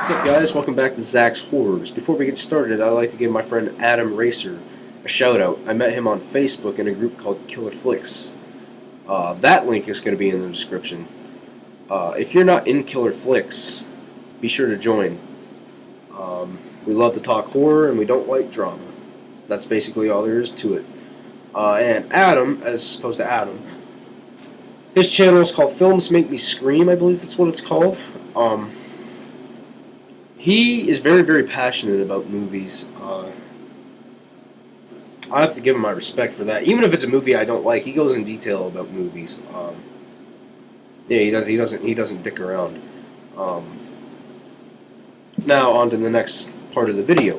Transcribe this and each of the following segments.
What's up, guys? Welcome back to Zach's Horrors. Before we get started, I'd like to give my friend Adam Racer a shout out. I met him on Facebook in a group called Killer Flicks. That link is going to be in the description. If you're not in Killer Flicks, be sure to join. We love to talk horror and we don't like drama. That's basically all there is to it. And Adam, as opposed to Adam, his channel is called Films Make Me Scream, I believe that's what it's called. He is very, very passionate about movies. I have to give him my respect for that. Even if it's a movie I don't like, he goes in detail about movies. Yeah, he doesn't dick around. Now on to the next part of the video.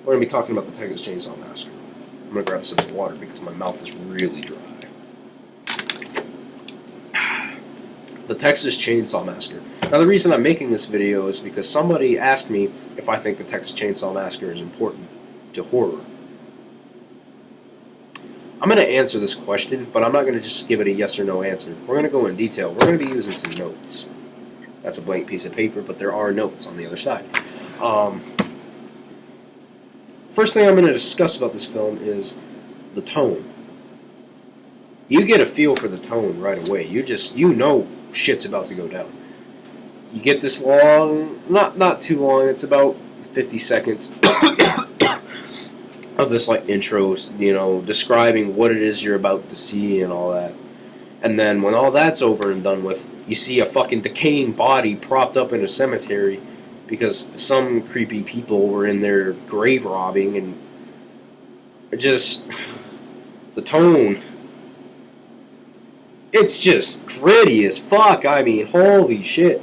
We're going to be talking about the Texas Chainsaw Massacre. I'm going to grab some water because my mouth is really dry. The Texas Chainsaw Massacre. Now the reason I'm making this video is because somebody asked me if I think the Texas Chainsaw Massacre is important to horror. I'm going to answer this question, but I'm not going to just give it a yes or no answer. We're going to go in detail. We're going to be using some notes. That's a blank piece of paper, but there are notes on the other side. First thing I'm going to discuss about this film is the tone. You get a feel for the tone right away. You know shit's about to go down. You get this long, not too long, it's about 50 seconds of this like intro, describing what it is you're about to see and all that. And then when all that's over and done with, you see a fucking decaying body propped up in a cemetery because some creepy people were in there grave robbing, and just the tone, it's just gritty as fuck. I mean, holy shit.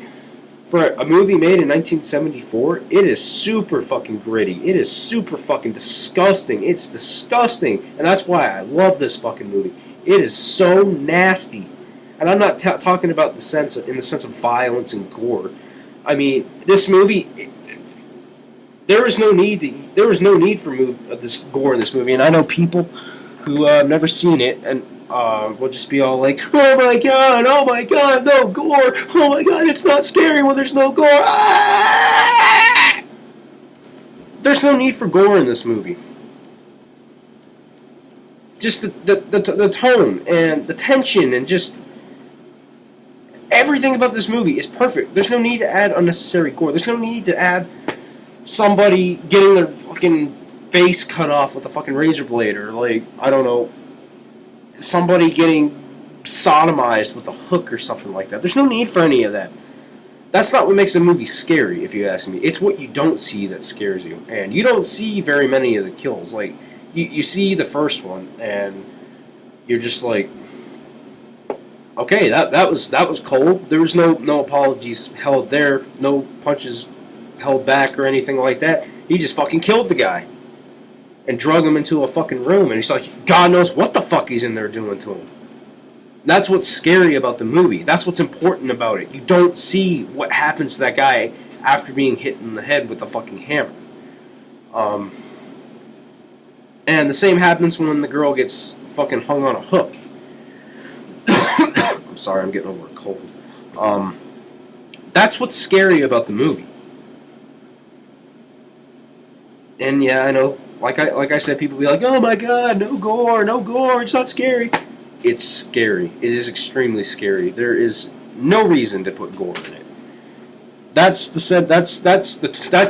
For a movie made in 1974, it is super fucking gritty. It is super fucking disgusting. It's disgusting. And that's why I love this fucking movie. It is so nasty. And I'm not talking about in the sense of violence and gore. I mean, this movie, there was no need for this gore in this movie. And I know people who have never seen it and we'll just be all like, oh my god, no gore, oh my god, it's not scary when there's no gore. Ah! There's no need for gore in this movie. Just the tone and the tension and just everything about this movie is perfect. There's no need to add unnecessary gore. There's no need to add somebody getting their fucking face cut off with a fucking razor blade, or like, I don't know, somebody getting sodomized with a hook or something like that. There's no need for any of that. That's not what makes a movie scary, if you ask me. It's what you don't see that scares you. And you don't see very many of the kills. Like, you see the first one, and you're just like, okay, that was cold. There was no apologies held there, no punches held back or anything like that. He just fucking killed the guy and drug him into a fucking room, and he's like, God knows what the fuck he's in there doing to him. That's what's scary about the movie. That's what's important about it. You don't see what happens to that guy after being hit in the head with a fucking hammer. And the same happens when the girl gets fucking hung on a hook. I'm sorry, I'm getting over a cold. That's what's scary about the movie. And yeah, I know, like I said, people be like, oh my god, no gore, it's not scary. It's scary. It is extremely scary. There is no reason to put gore in it. That's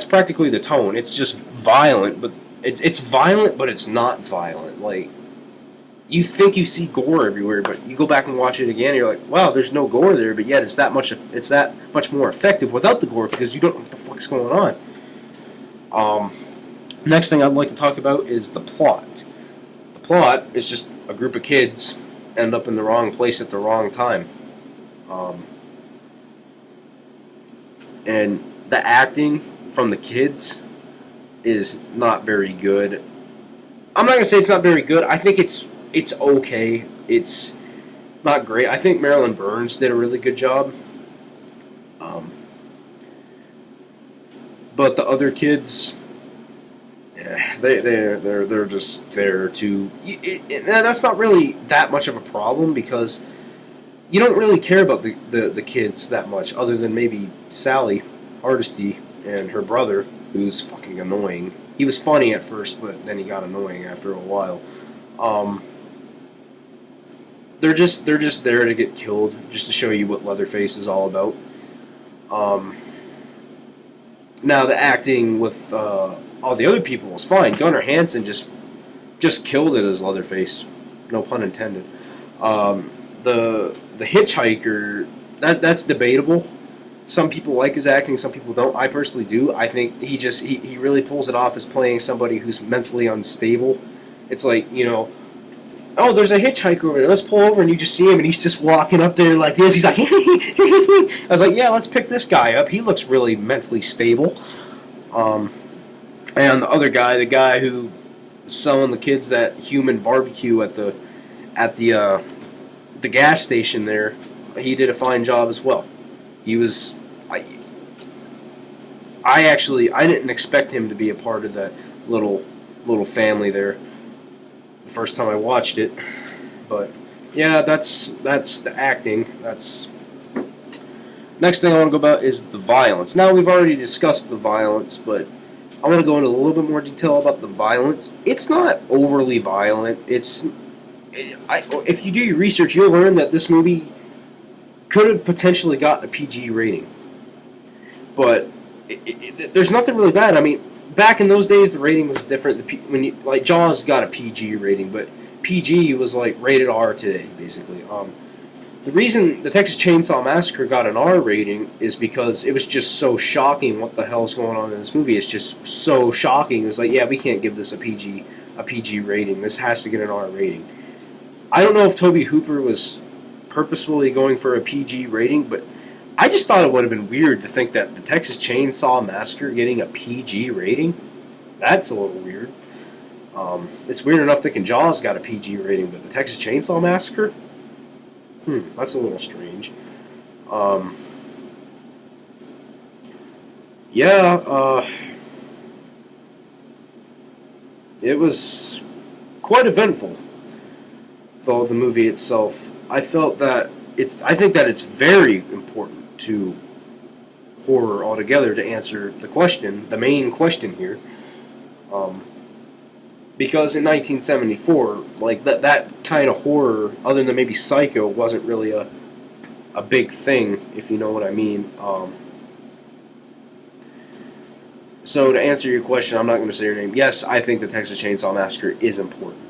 practically the tone. It's just violent, but it's violent, but it's not violent. Like, you think you see gore everywhere, but you go back and watch it again, and you're like, wow, there's no gore there, but yet it's that much more effective without the gore because you don't know what the fuck's going on. Next thing I'd like to talk about is the plot. The plot is just a group of kids end up in the wrong place at the wrong time. And the acting from the kids is not very good. I'm not going to say it's not very good. I think it's okay. It's not great. I think Marilyn Burns did a really good job. But the other kids, they're just there to. That's not really that much of a problem because you don't really care about the kids that much, other than maybe Sally Hardesty and her brother, who's fucking annoying. He was funny at first, but then he got annoying after a while. They're just there to get killed, just to show you what Leatherface is all about. Now the acting with all the other people was fine. Gunnar Hansen just killed it as Leatherface, no pun intended. The hitchhiker, that's debatable. Some people like his acting, some people don't. I personally do. I think he really pulls it off as playing somebody who's mentally unstable. It's like, oh, there's a hitchhiker over there. Let's pull over, and you just see him, and he's just walking up there like this. He's like, I was like, yeah, let's pick this guy up. He looks really mentally stable. And the other guy, the guy who was selling the kids that human barbecue at the gas station there, he did a fine job as well. He was, I didn't expect him to be a part of that little family there the first time I watched it, but yeah, that's the acting. That's next thing I want to go about is the violence. Now we've already discussed the violence, but I want to go into a little bit more detail about the violence. It's not overly violent. If you do your research, you'll learn that this movie could have potentially got a PG rating, but there's nothing really bad. I mean, back in those days, the rating was different. Like Jaws got a PG rating, but PG was like rated R today, basically. The reason the Texas Chainsaw Massacre got an R rating is because it was just so shocking what the hell's going on in this movie. It's just so shocking. It's like, yeah, we can't give this a PG rating. This has to get an R rating. I don't know if Tobe Hooper was purposefully going for a PG rating, but I just thought it would have been weird to think that the Texas Chainsaw Massacre getting a PG rating. That's a little weird. It's weird enough thinking Jaws got a PG rating, but the Texas Chainsaw Massacre? That's a little strange. It was quite eventful, though, the movie itself. I think that it's very important to horror altogether to answer the main question here. Because in 1974, like that kind of horror, other than maybe Psycho, wasn't really a big thing, if you know what I mean. So to answer your question, I'm not going to say your name. Yes, I think the Texas Chainsaw Massacre is important.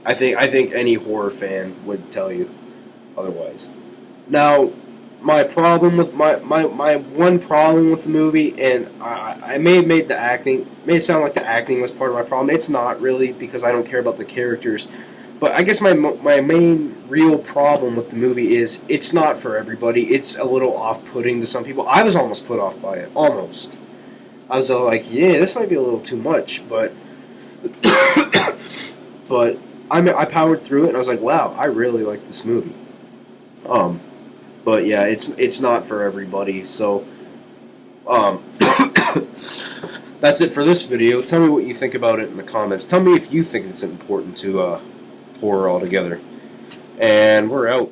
I think any horror fan would tell you otherwise. Now, my problem with my one problem with the movie, and I may have made the acting, may sound like the acting was part of my problem. It's not really, because I don't care about the characters. But I guess my main real problem with the movie is it's not for everybody. It's a little off-putting to some people. I was almost put off by it, almost. I was like, yeah, this might be a little too much, but but I powered through it, and I was like, wow, I really like this movie. But yeah, it's not for everybody. So, that's it for this video. Tell me what you think about it in the comments. Tell me if you think it's important to horror altogether. And we're out.